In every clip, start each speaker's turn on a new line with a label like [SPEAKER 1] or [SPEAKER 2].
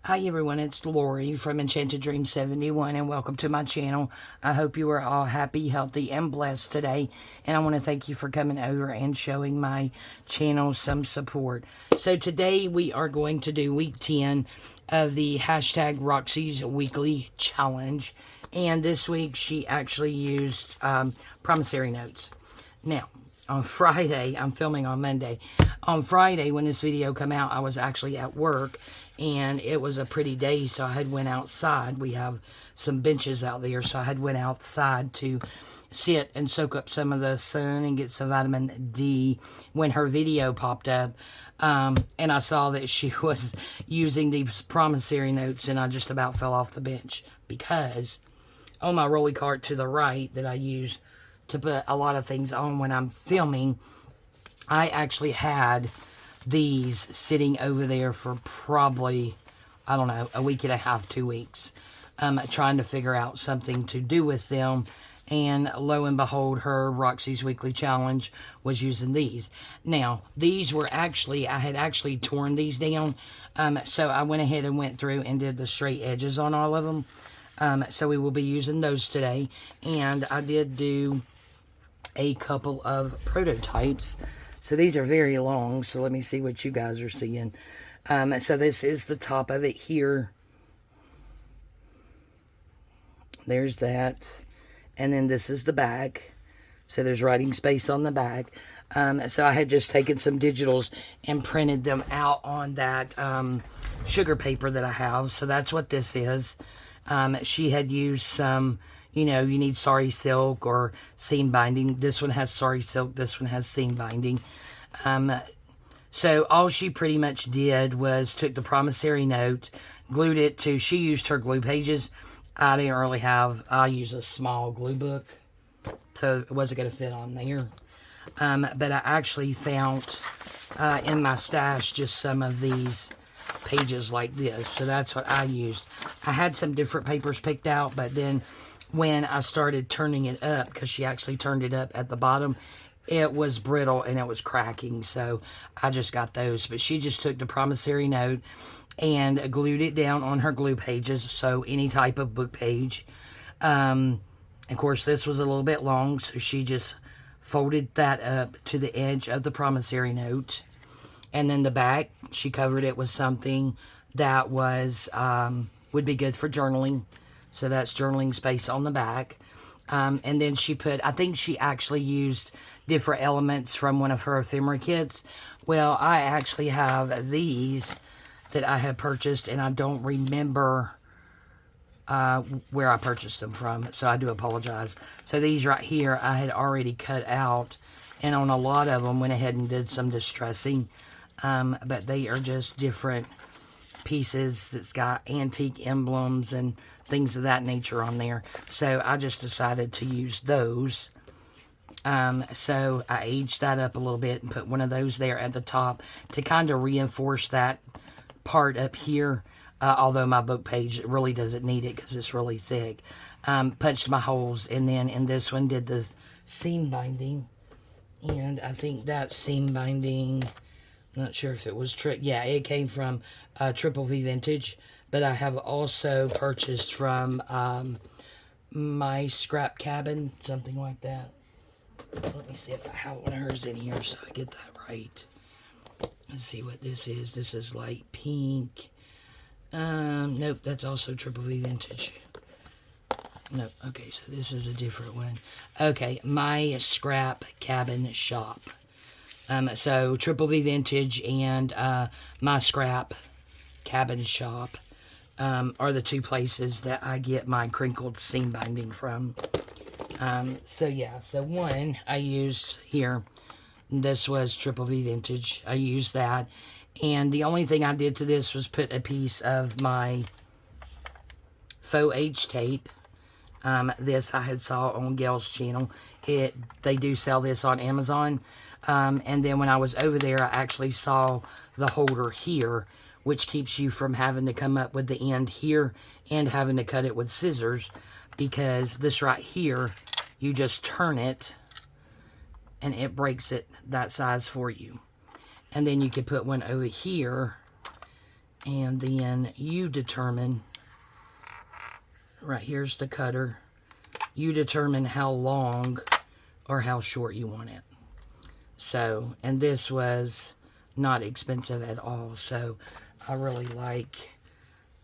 [SPEAKER 1] Hi everyone, it's Lori from Enchanted Dream 71 and welcome to my channel. I hope you are all happy, healthy, and blessed today. And I want to thank you for coming over and showing my channel some support. So today we are going to do week 10 of the hashtag Roxy's Weekly Challenge. And this week she actually used promissory notes. Now, on Friday, I'm filming on Monday. On Friday, when this video come out, I was actually at work, and it was a pretty day, so I had went outside. We have some benches out there, so I had went outside to sit and soak up some of the sun and get some vitamin D when her video popped up. And I saw that she was using these promissory notes, and I just about fell off the bench because on my rolly cart to the right that I use to put a lot of things on when I'm filming, I actually had these sitting over there for probably, I don't know, a week and a half, 2 weeks, trying to figure out something to do with them. And lo and behold, her Roxy's Weekly Challenge was using these. Now, these were actually, I had actually torn these down. So I went ahead and went through and did the straight edges on all of them. So we will be using those today. And I did do a couple of prototypes. So these are very long, so let me see what you guys are seeing. So this is the top of it here. There's that. And then this is the back. So there's writing space on the back. So I had just taken some digitals and printed them out on that sugar paper that I have. So that's what this is. She had used some, you know, you need sari silk or seam binding. This one has sari silk. This one has seam binding. So all she pretty much did was took the promissory note, glued it to, she used her glue pages. I didn't really have, I use a small glue book, so it wasn't going to fit on there. But I actually found in my stash just some of these pages like this. So that's what I used. I had some different papers picked out, but then when I started turning it up, because she actually turned it up at the bottom, it was brittle and it was cracking. So I just got those. But she just took the promissory note and glued it down on her glue pages. So any type of book page. Of course, this was a little bit long, so she just folded that up to the edge of the promissory note. And then the back, she covered it with something that was would be good for journaling. So that's journaling space on the back. And then she put, I think she actually used different elements from one of her ephemera kits. Well, I actually have these that I have purchased, and I don't remember where I purchased them from, so I do apologize. So these right here, I had already cut out, and on a lot of them, went ahead and did some distressing. But they are just different pieces that's got antique emblems and things of that nature on there. So I just decided to use those. So I aged that up a little bit and put one of those there at the top to kind of reinforce that part up here. Although my book page really doesn't need it because it's really thick. Punched my holes, and then in this one did the seam binding. And I think that seam binding, I'm not sure if it was, yeah, it came from Triple V Vintage, but I have also purchased from My Scrap Cabin, something like that. Let me see if I have one of hers in here so I get that right. Let's see what this is. This is light pink. Nope, that's also Triple V Vintage. Nope, okay, so this is a different one. Okay, My Scrap Cabin Shop. So Triple V Vintage and My Scrap Cabin Shop are the two places that I get my crinkled seam binding from. So yeah, so one I used here. This was Triple V Vintage. I used that. And the only thing I did to this was put a piece of my faux H tape. This I had saw on Gail's channel. They do sell this on Amazon. And then when I was over there, I actually saw the holder here, which keeps you from having to come up with the end here and having to cut it with scissors, because this right here, you just turn it and it breaks it that size for you. And then you could put one over here And then you determine, right here's the cutter, you determine how long or how short you want it. So, and this was not expensive at all, so I really like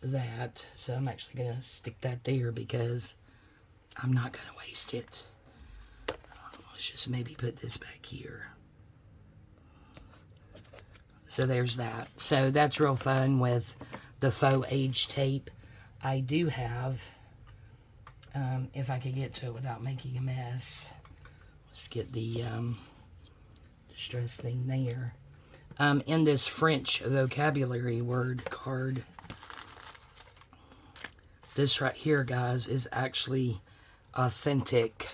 [SPEAKER 1] that. So I'm actually going to stick that there because I'm not going to waste it. Let's just maybe put this back here. So there's that. So that's real fun with the faux age tape. I do have, if I could get to it without making a mess, let's get the distress thing there. In this French vocabulary word card, this right here, guys, is actually authentic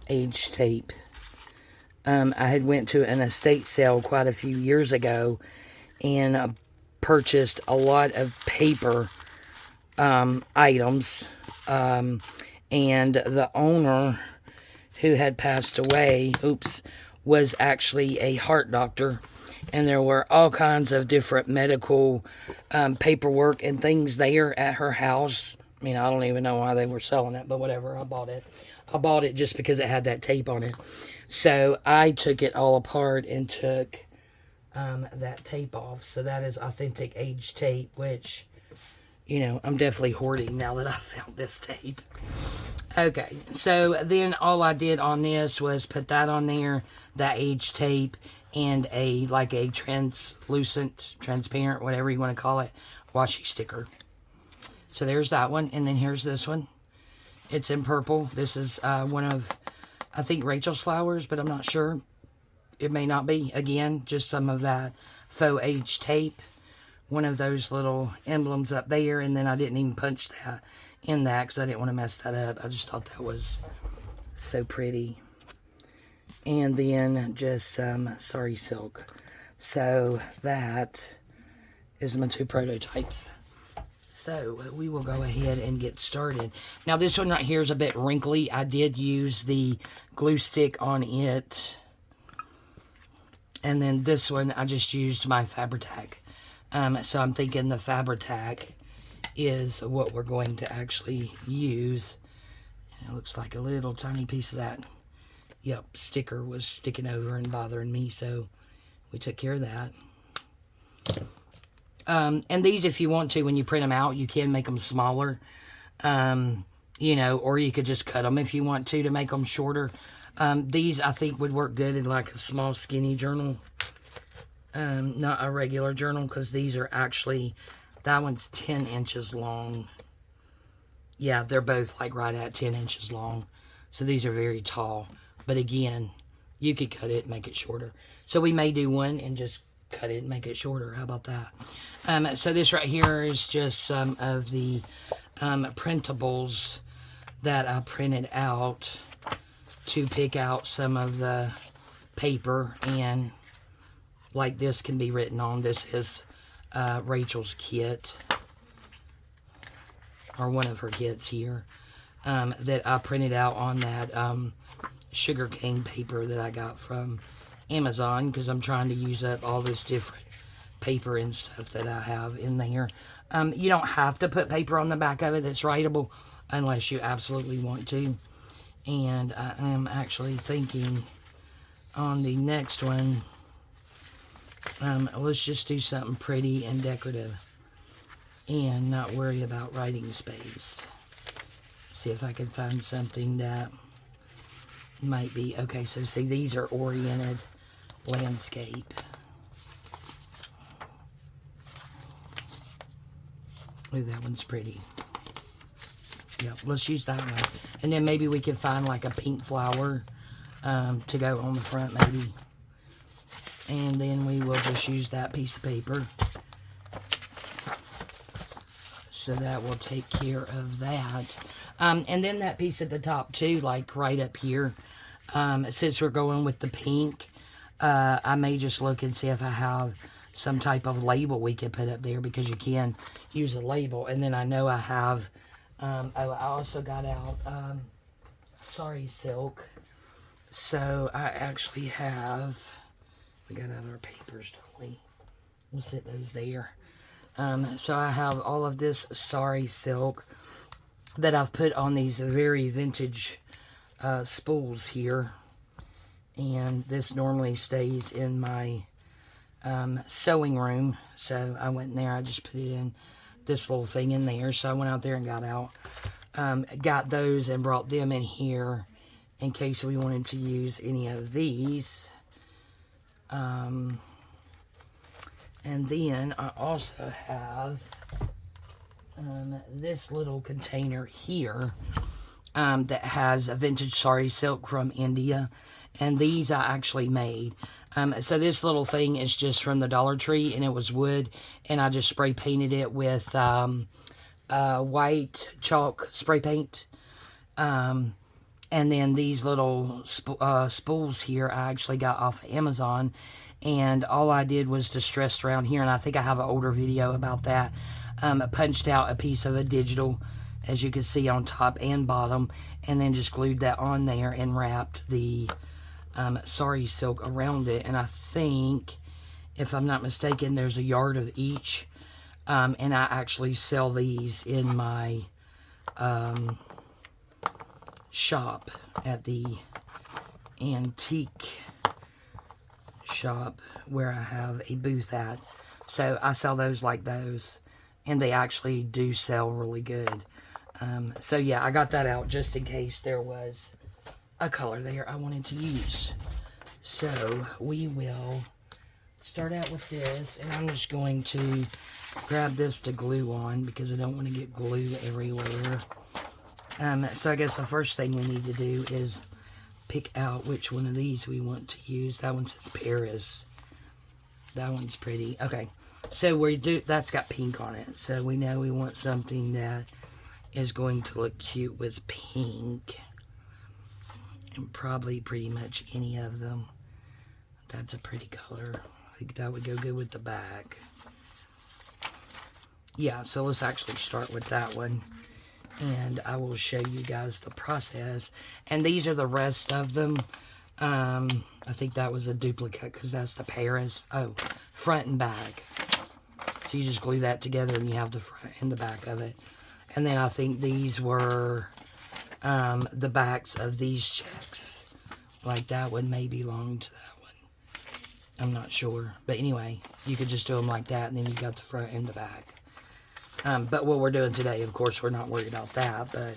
[SPEAKER 1] age tape. I had went to an estate sale quite a few years ago and purchased a lot of paper items. And the owner, who had passed away, was actually a heart doctor. And there were all kinds of different medical paperwork and things there at her house. I mean, I don't even know why they were selling it, but whatever, I bought it. I bought it just because it had that tape on it. So I took it all apart and took that tape off. So that is authentic age tape, which, you know, I'm definitely hoarding now that I found this tape. Okay, so then all I did on this was put that on there, that age tape, and a translucent, transparent, whatever you want to call it, washi sticker. So there's that one, and then here's this one. It's in purple. This is one of, I think, Rachel's flowers, but I'm not sure. It may not be. Again, just some of that faux age tape. One of those little emblems up there, and then I didn't even punch that in that because I didn't want to mess that up. I just thought that was so pretty. And then just some sari silk. So that is my two prototypes. So we will go ahead and get started. Now this one right here is a bit wrinkly. I did use the glue stick on it. And then this one I just used my Fabri-Tac. So I'm thinking the Fabri-Tac is what we're going to actually use. It looks like a little tiny piece of that, sticker was sticking over and bothering me, so we took care of that. And these, if you want to, when you print them out, you can make them smaller, you know, or you could just cut them if you want to make them shorter. These, I think, would work good in like a small, skinny journal. Not a regular journal, because these are actually, that one's 10 inches long. Yeah, they're both like right at 10 inches long. So these are very tall. But again, you could cut it and make it shorter. So we may do one and just cut it and make it shorter. How about that? So this right here is just some of the printables that I printed out to pick out some of the paper, and like this can be written on. This is Rachel's kit, or one of her kits here, that I printed out on that sugarcane paper that I got from Amazon, because I'm trying to use up all this different paper and stuff that I have in there. You don't have to put paper on the back of it that's writable unless you absolutely want to. And I am actually thinking on the next one, let's just do something pretty and decorative and not worry about writing space. See if I can find something that might be okay. So see, these are oriented landscape. Ooh, that one's pretty. Yep, let's use that one. And then maybe we could find like a pink flower to go on the front maybe. And then we will just use that piece of paper. So that will take care of that. And then that piece at the top too, like right up here. Since we're going with the pink, I may just look and see if I have some type of label we could put up there, because you can use a label. And then I know I have, I also got out sari silk. So I actually have, we got out our papers, don't we? We'll set those there. So I have all of this sari silk that I've put on these very vintage spools here. And this normally stays in my sewing room. So I went in there, I just put it in this little thing in there. So I went out there and got those and brought them in here in case we wanted to use any of these. And then I also have this little container here that has a vintage sari silk from India. And these I actually made. So this little thing is just from the Dollar Tree, and it was wood. And I just spray painted it with white chalk spray paint. And then these little spools here I actually got off of Amazon. And all I did was distressed around here, and I think I have an older video about that. Punched out a piece of a digital, as you can see, on top and bottom, and then just glued that on there and wrapped the sari silk around it. And I think, if I'm not mistaken, there's a yard of each. And I actually sell these in my shop at the antique shop where I have a booth at. So I sell those like those, and they actually do sell really good. So yeah, I got that out just in case there was a color there I wanted to use. So we will start out with this, and I'm just going to grab this to glue on because I don't want to get glue everywhere. So I guess the first thing we need to do is pick out which one of these we want to use. That one says Paris. That one's pretty. Okay, so that's got pink on it. So we know we want something that is going to look cute with pink. And probably pretty much any of them. That's a pretty color. I think that would go good with the back. Yeah, so let's actually start with that one. And I will show you guys the process. And these are the rest of them. I think that was a duplicate because that's the Paris. Oh, front and back. So you just glue that together and you have the front and the back of it. And then I think these were the backs of these checks. Like that one may belong to that one. I'm not sure. But anyway, you could just do them like that, and then you got the front and the back. But what we're doing today, of course, we're not worried about that. But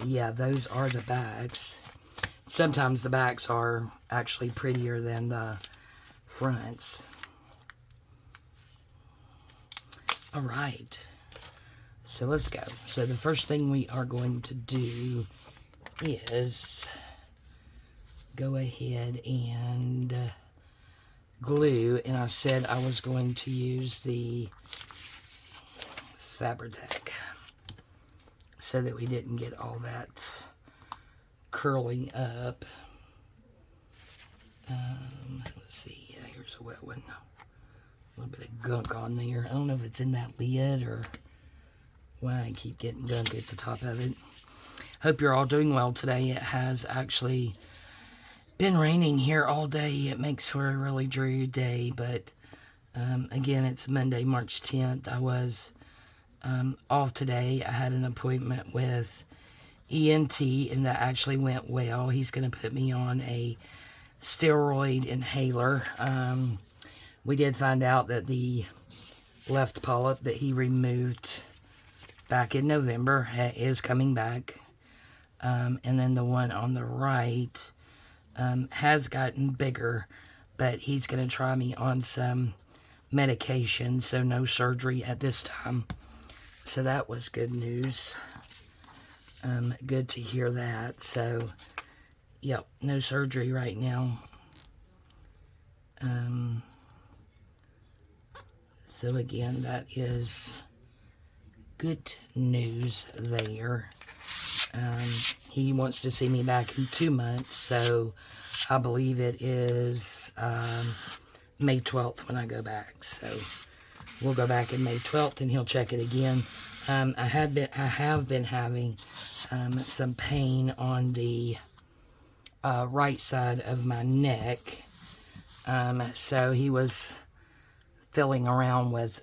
[SPEAKER 1] yeah, those are the backs. Sometimes the backs are actually prettier than the fronts. All right. So let's go. So the first thing we are going to do is go ahead and glue. And I said I was going to use the Fabri-Tac so that we didn't get all that curling up. Let's see. Yeah, here's a wet one. A little bit of gunk on there. I don't know if it's in that lid or why I keep getting gunk at the top of it. Hope you're all doing well today. It has actually been raining here all day. It makes for a really dreary day, but again, it's Monday, March 10th. I was off today. I had an appointment with ENT, and that actually went well. He's going to put me on a steroid inhaler. We did find out that the left polyp that he removed back in November is coming back. And then the one on the right has gotten bigger, but he's going to try me on some medication, so no surgery at this time. So that was good news. Good to hear that. So, yep, no surgery right now. So again, that is good news there. He wants to see me back in 2 months, so I believe it is May 12th when I go back. So we'll go back in May 12th and he'll check it again. I have been having some pain on the right side of my neck. So he was filling around with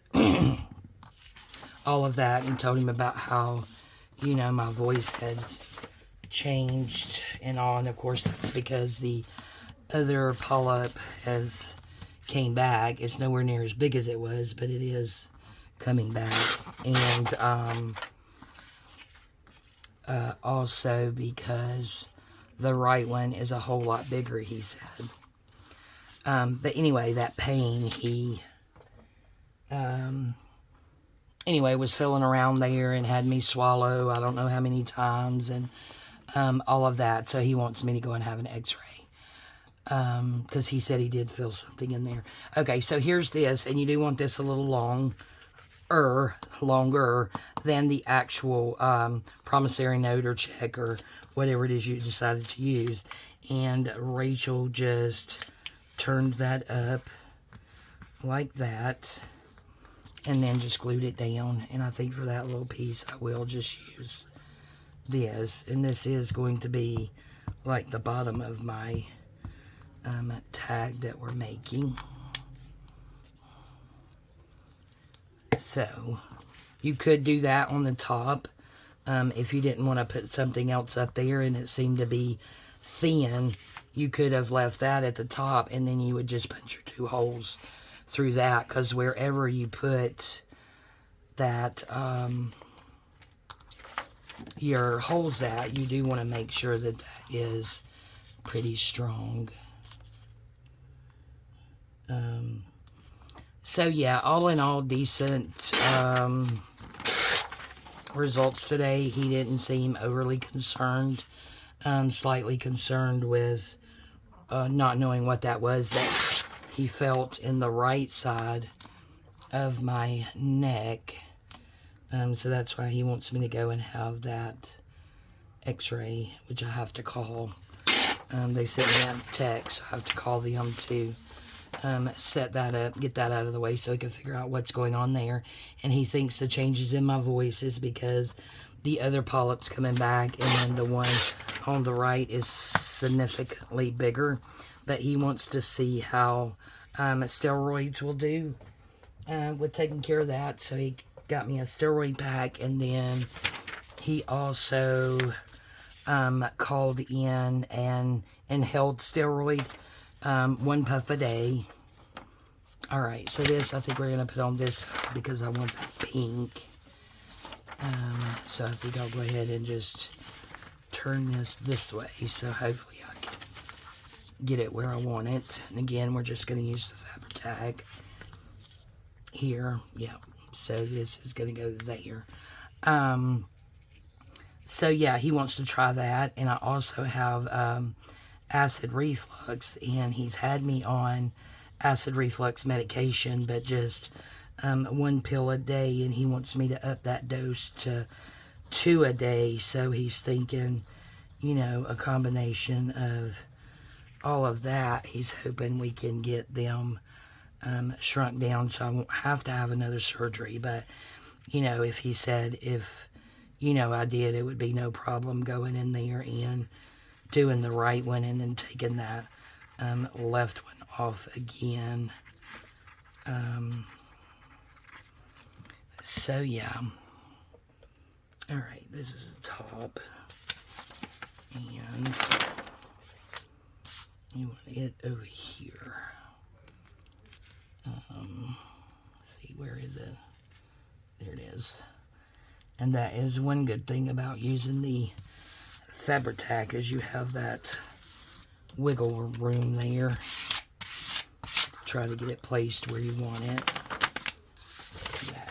[SPEAKER 1] all of that, and told him about how, you know, my voice had changed and all. And of course, that's because the other polyp has came back. It's nowhere near as big as it was, but it is coming back. And also because the right one is a whole lot bigger, he said. But anyway, that pain, he anyway was filling around there and had me swallow I don't know how many times, and all of that. So he wants me to go and have an x-ray, because he said he did feel something in there. Okay, so here's this, and you do want this a little longer than the actual promissory note or check or whatever it is you decided to use. And Rachel just turned that up like that, and then just glued it down. And I think for that little piece, I will just use this. And this is going to be like the bottom of my tag that we're making. So you could do that on the top if you didn't want to put something else up there and it seemed to be thin. You could have left that at the top, and then you would just punch your 2 holes through that, because wherever you put that your holes at, you do want to make sure that that is pretty strong. So yeah, all in all, decent results today. He didn't seem overly concerned, slightly concerned with not knowing what that was that he felt in the right side of my neck. So that's why he wants me to go and have that x-ray, which I have to call. They sent me out a text, so I have to call them to set that up, get that out of the way so he can figure out what's going on there. And he thinks the changes in my voice is because the other polyp's coming back, and then the one on the right is significantly bigger. But he wants to see how steroids will do with taking care of that. So he got me a steroid pack, and then he also called in and held steroid, 1 puff a day. All right, so this I think we're gonna put on this because I want that pink. So I think I'll go ahead and just turn this way, so hopefully I can get it where I want it. And again, we're just gonna use the fabric tag here. Yeah, so this is gonna go there. So yeah, he wants to try that. And I also have acid reflux, and he's had me on acid reflux medication, but just 1 pill a day, and he wants me to up that dose to 2 a day. So he's thinking, you know, a combination of all of that. He's hoping we can get them shrunk down so I won't have to have another surgery. But, you know, if he said if, you know, I did, it would be no problem going in there and doing the right one and then taking that left one off again. So yeah. All right, this is the top, and you want it over here. Let's see, where is it? There it is. And that is one good thing about using the fabric tack, is you have that wiggle room there. Try to get it placed where you want it.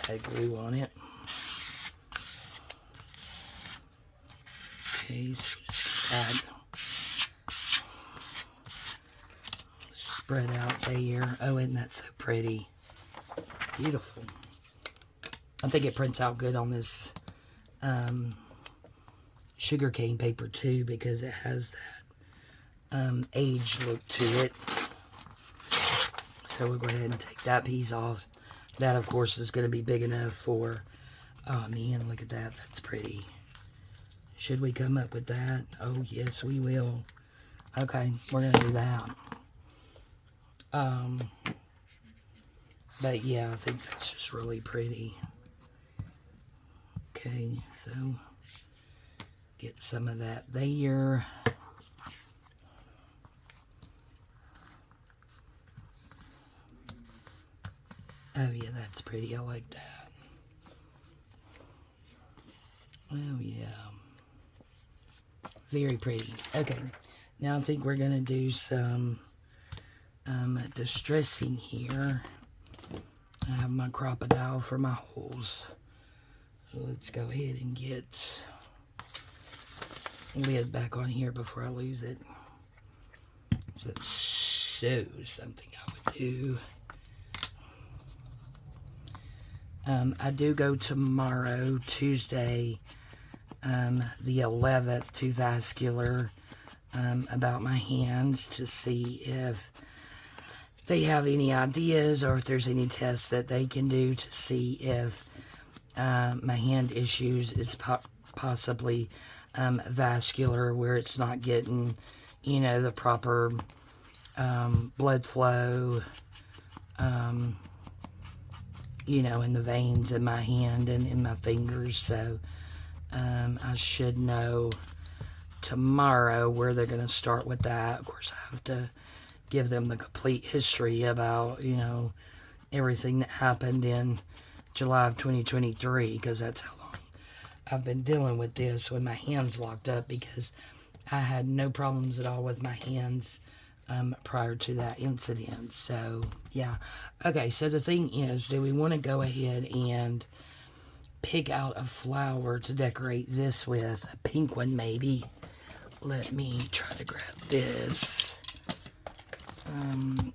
[SPEAKER 1] Add glue on it. Okay, so just add, spread out there. Oh, isn't that so pretty? Beautiful. I think it prints out good on this sugarcane paper too, because it has that age look to it. So we'll go ahead and take that piece off. That, of course, is going to be big enough for, oh man, look at that. That's pretty. Should we come up with that? Oh, yes, we will. Okay, we're going to do that. But yeah, I think that's just really pretty. Okay, so get some of that there. Oh yeah, that's pretty. I like that. Oh yeah. Very pretty. Okay, now I think we're going to do some distressing here. I have my crocodile for my holes. So let's go ahead and get lid back on here before I lose it. So it shows something I would do. I do go tomorrow, Tuesday, the 11th, to vascular about my hands to see if they have any ideas or if there's any tests that they can do to see if my hand issues is possibly vascular, where it's not getting, you know, the proper blood flow, you know, in the veins in my hand and in my fingers. So I should know tomorrow where they're going to start with that. Of course, I have to give them the complete history about, you know, everything that happened in July of 2023, because that's how long I've been dealing with this with my hands locked up, because I had no problems at all with my hands prior to that incident. So yeah. Okay, so the thing is, do we want to go ahead and pick out a flower to decorate this with? A pink one maybe. Let me try to grab this.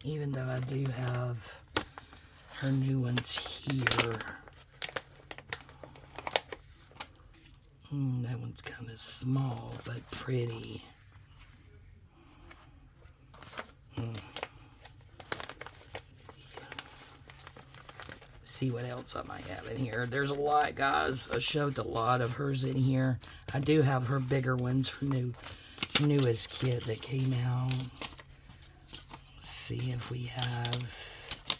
[SPEAKER 1] Even though I do have her new ones here. That one's kind of small, but pretty. See what else I might have in here. There's a lot, guys. I showed a lot of hers in here. I do have her bigger ones for newest kit that came out. Let's see if we have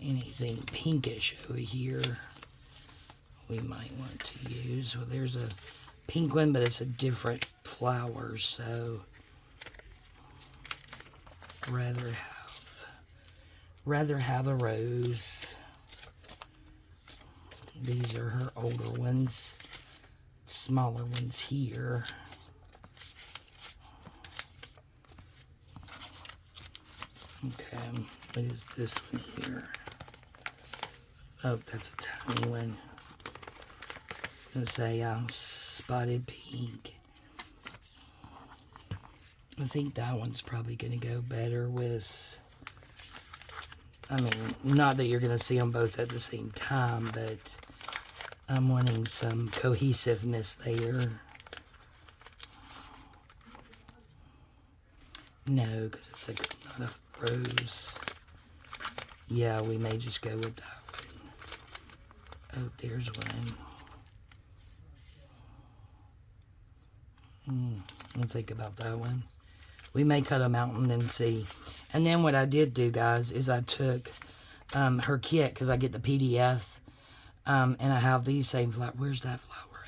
[SPEAKER 1] anything pinkish over here we might want to use. Well, there's a pink one, but it's a different flower, so rather have a rose. These are her older ones, smaller ones here. Okay, what is this one here? Oh, that's a tiny one. I was gonna say spotted pink. I think that one's probably gonna go better with, I mean, not that you're gonna see them both at the same time, but I'm wanting some cohesiveness there. No, because it's not a rose. Yeah, we may just go with that one. Oh, there's one. I'll think about that one. We may cut them out and then see. And then what I did do, guys, is I took her kit, because I get the PDF, and I have these same flowers. Where's that flower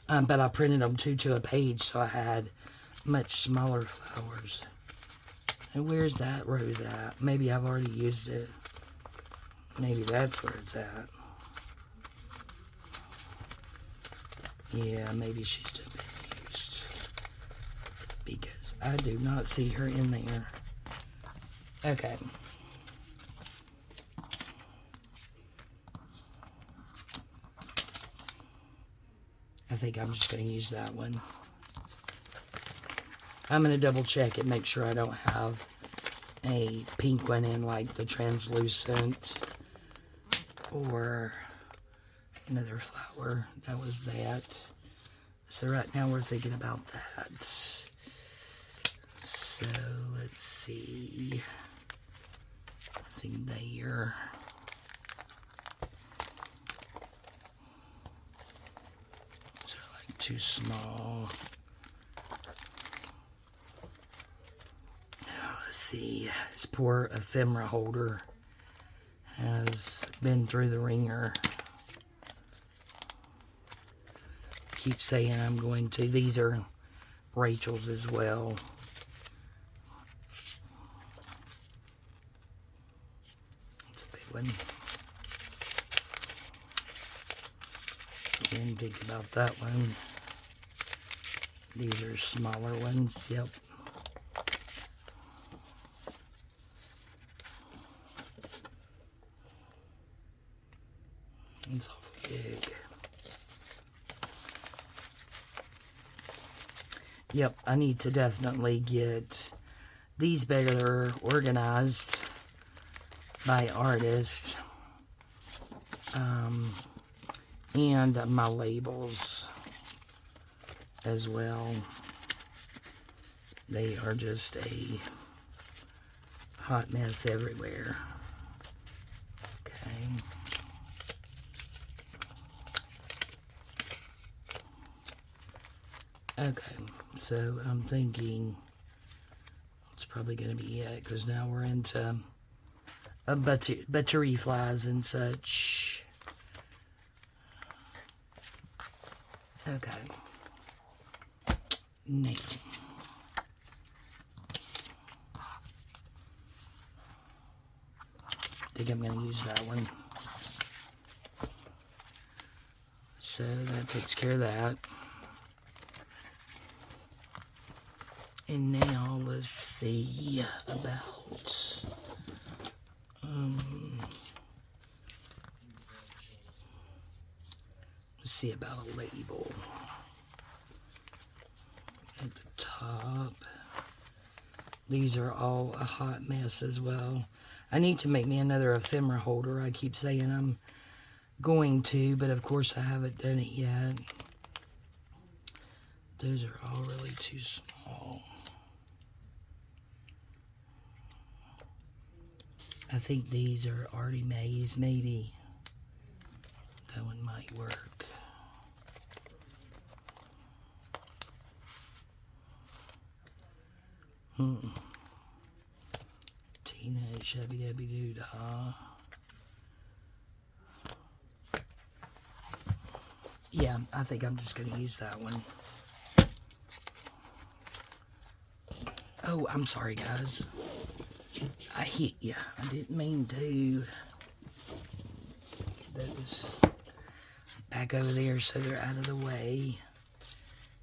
[SPEAKER 1] at? But I printed them to a page, so I had much smaller flowers. And where's that rose at? Maybe I've already used it. Maybe that's where it's at. Yeah, maybe she's still been used, because I do not see her in there. Okay. I think I'm just going to use that one. I'm going to double check and make sure I don't have a pink one in, like the translucent or another flower. That was that. So right now we're thinking about that. So let's see. I think there. Those are like too small. Let's see. This poor ephemera holder. has been through the ringer. Keep saying I'm going to. These are Rachel's as well. It's a big one. Didn't think about that one. These are smaller ones. Yep. It's awful big. Yep, I need to definitely get these better organized by artist. And my labels as well. They are just a hot mess everywhere. Okay. Okay, so I'm thinking it's probably going to be it, because now we're into buttery flies and such. Okay. Now, I think I'm going to use that one. So that takes care of that. And now let's see about a label at the top. These are all a hot mess as well. I need to make me another ephemera holder. I keep saying I'm going to, but of course I haven't done it yet. Those are all really too small. I think these are Artie Mae's, maybe. That one might work. Teenage Shabby Dabby Doo-Dah. Yeah, I think I'm just going to use that one. Oh, I'm sorry, guys. I hit you. I didn't mean to. Get those back over there so they're out of the way.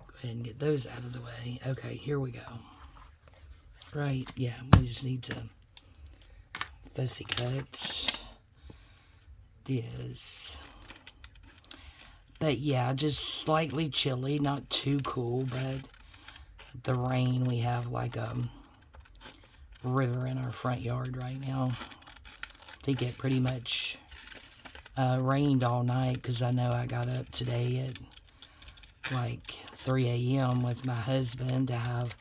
[SPEAKER 1] Go ahead and get those out of the way. Okay, here we go. Right, yeah, we just need to fussy cut this. But yeah, just slightly chilly, not too cool, but the rain, we have like a river in our front yard right now. I think it pretty much rained all night, because I know I got up today at like 3 a.m. with my husband to have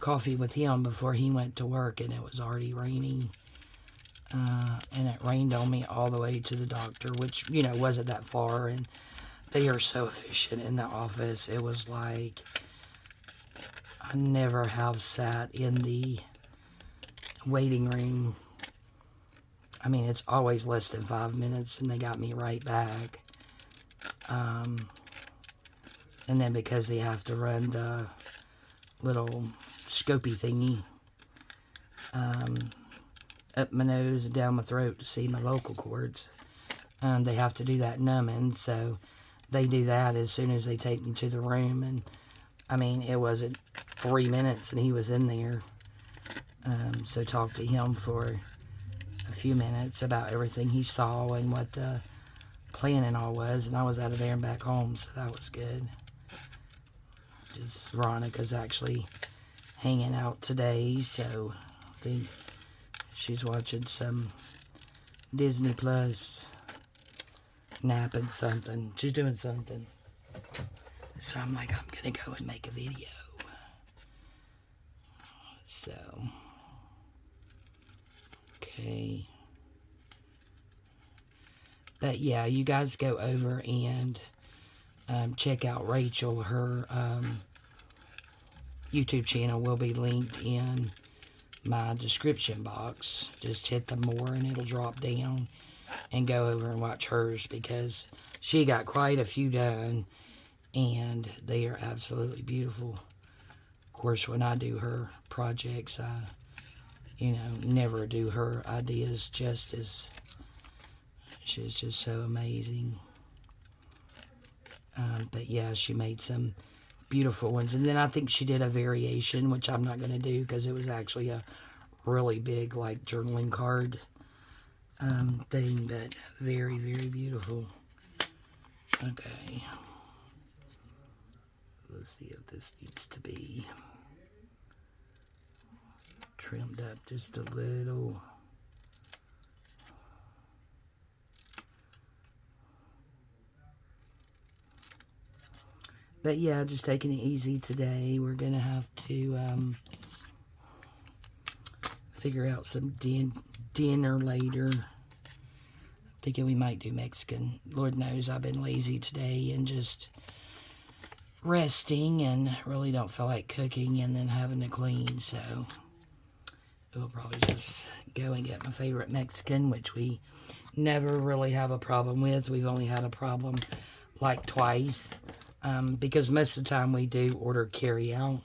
[SPEAKER 1] coffee with him before he went to work, and it was already raining. And it rained on me all the way to the doctor, which, you know, wasn't that far, and they are so efficient in the office. It was like, I never have sat in the waiting room. I mean, it's always less than 5 minutes, and they got me right back. And then because they have to run the little scopy thingy up my nose and down my throat to see my vocal cords, they have to do that numbing, so they do that as soon as they take me to the room. And I mean, it wasn't 3 minutes and he was in there. So talked to him for a few minutes about everything he saw and what the plan and all was, and I was out of there and back home, so that was good. Just Veronica's actually hanging out today, so I think she's watching some Disney Plus, napping something. She's doing something. So I'm like, I'm gonna go and make a video. So, okay. But yeah, you guys go over and check out Rachel. Her YouTube channel will be linked in my description box. Just hit the more and it'll drop down. and go over and watch hers, because she got quite a few done, and they are absolutely beautiful. Of course, when I do her projects, I, never do her ideas justice. She's just so amazing. But yeah, she made some beautiful ones. And then I think she did a variation, which I'm not going to do because it was actually a really big, like, journaling card thing, but very, very beautiful. Okay. Let's see if this needs to be trimmed up just a little. But yeah, just taking it easy today. We're going to have to figure out some dinner later. Thinking we might do Mexican. Lord knows I've been lazy today and just resting and really don't feel like cooking and then having to clean. So we'll probably just go and get my favorite Mexican, which we never really have a problem with. We've only had a problem like twice. Because most of the time we do order carry out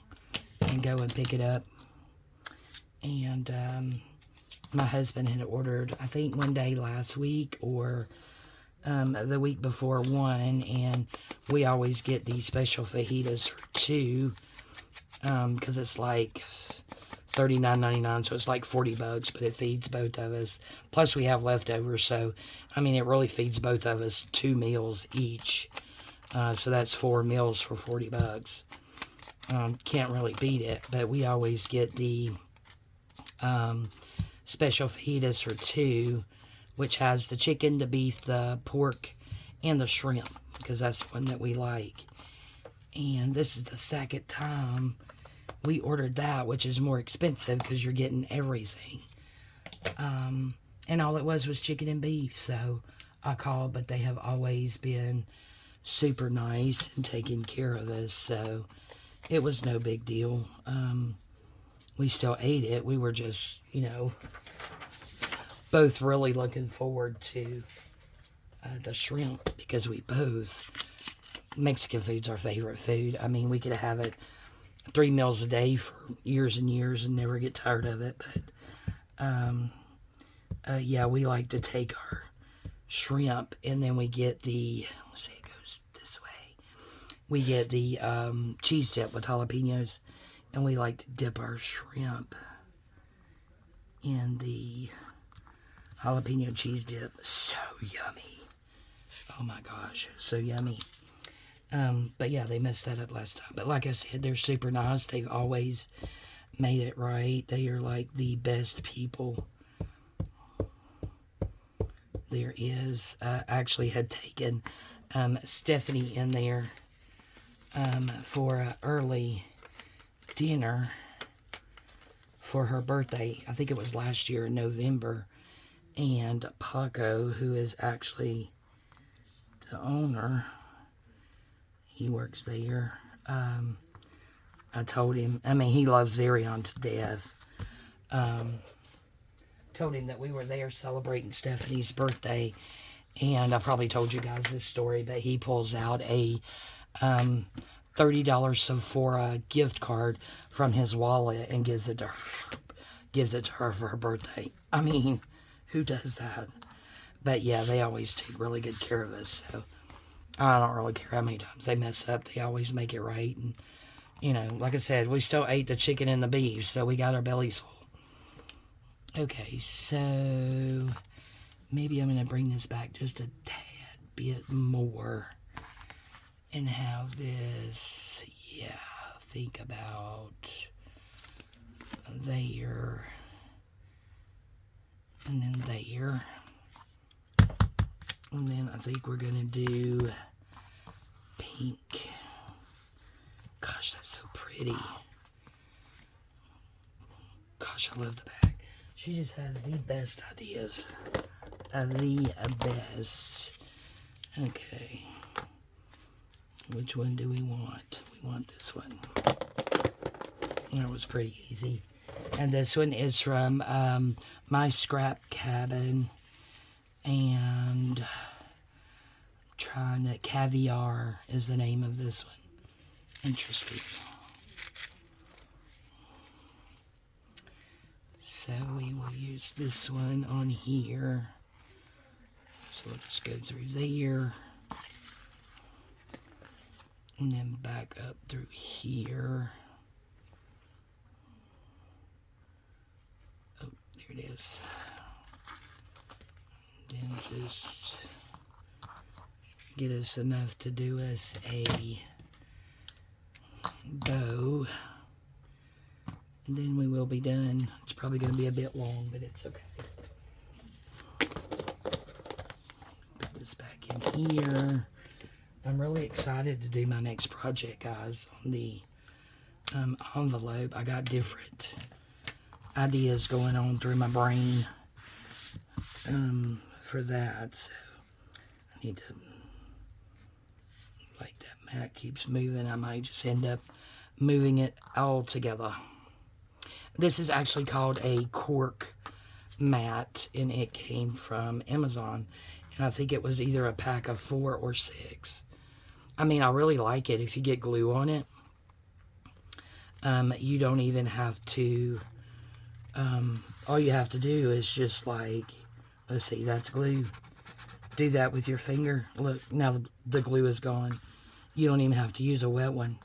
[SPEAKER 1] and go and pick it up. And my husband had ordered, I think, one day last week or the week before one, and we always get these special fajitas for two, because it's like $39.99, so it's like $40, but it feeds both of us. Plus we have leftovers, so I mean it really feeds both of us 2 meals each. So that's 4 meals for $40. Can't really beat it, but we always get the special fajitas for two, which has the chicken, the beef, the pork, and the shrimp, because that's the one that we like. And this is the second time we ordered that, which is more expensive because you're getting everything. And all it was chicken and beef, so I called, but they have always been super nice and taking care of us, so it was no big deal. We still ate it. We were just, both really looking forward to the shrimp, because we both, Mexican food's our favorite food. I mean, we could have it 3 meals a day for years and years and never get tired of it, but yeah, we like to take our shrimp, and then we get the, let's see, it goes this way. We get the cheese dip with jalapenos, and we like to dip our shrimp in the jalapeno cheese dip. So yummy. Oh my gosh, so yummy. But yeah, they messed that up last time. But like I said, they're super nice. They've always made it right. They are like the best people there is. Actually had taken Stephanie in there for an early dinner for her birthday. I think it was last year in November. And Paco, who is actually the owner, he works there. I told him, I mean, he loves Zarion to death. Told him that we were there celebrating Stephanie's birthday, and I probably told you guys this story, but he pulls out a $30 Sephora gift card from his wallet and gives it to her for her birthday. I mean, who does that? But yeah, they always take really good care of us, so I don't really care how many times they mess up. They always make it right. And like I said, we still ate the chicken and the beef, so we got our bellies full. Okay, so maybe I'm going to bring this back just a tad bit more and have this, think about there, and then there, and then I think we're going to do pink. Gosh, that's so pretty. Gosh, I love the bag. She just has the best ideas. The best. Okay. Which one do we want? We want this one. That was pretty easy. And this one is from My Scrap Cabin. And trying to, Caviar is the name of this one. Interesting. So we will use this one on here. So we'll just go through there. And then back up through here. Oh, there it is. Then just get us enough to do us a bow. And then we will be done. It's probably going to be a bit long, but it's okay. Put this back in here. I'm really excited to do my next project, guys, on the envelope. I got different ideas going on through my brain for that. So I need to, like that mat keeps moving, I might just end up moving it all together. This is actually called a cork mat, and it came from Amazon. And I think it was either a pack of 4 or 6. I mean, I really like it. If you get glue on it, you don't even have to, all you have to do is just like, let's see, that's glue. Do that with your finger. Look, now the glue is gone. You don't even have to use a wet one.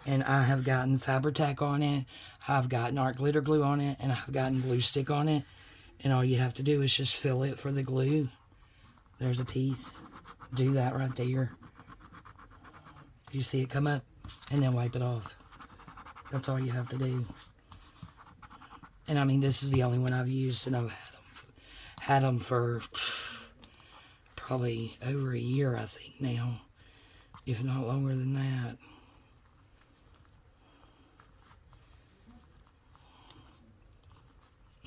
[SPEAKER 1] And I have gotten Fabri-Tac on it. I've gotten art glitter glue on it. And I've gotten glue stick on it. And all you have to do is just fill it for the glue. There's a piece. Do that right there. You see it come up? And then wipe it off. That's all you have to do. And I mean, this is the only one I've used. And I've had them for probably over a year, I think, now. If not longer than that.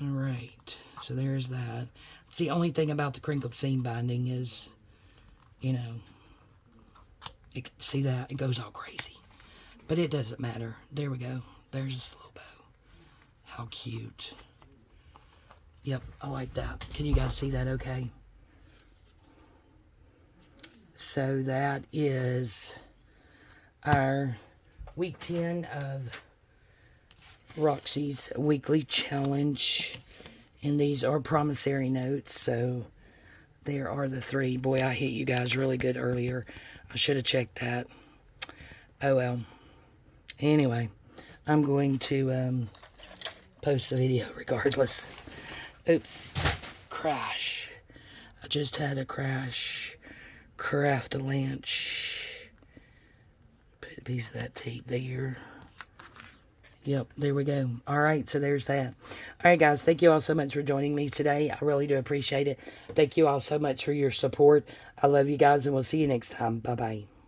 [SPEAKER 1] Alright, so there's that. It's the only thing about the crinkled seam binding is, you know, see that? It goes all crazy. But it doesn't matter. There we go. There's this little bow. How cute. Yep, I like that. Can you guys see that okay? So that is our week 10 of Roxy's weekly challenge, and these are promissory notes, so there are the 3. Boy, I hit you guys really good earlier. I should have checked that. Oh well. Anyway, I'm going to post the video regardless. Oops. Crash. I just had a crash. Craft-a-lanch. Put a piece of that tape there. Yep, there we go. All right, so there's that. All right, guys, thank you all so much for joining me today. I really do appreciate it. Thank you all so much for your support. I love you guys, and we'll see you next time. Bye-bye.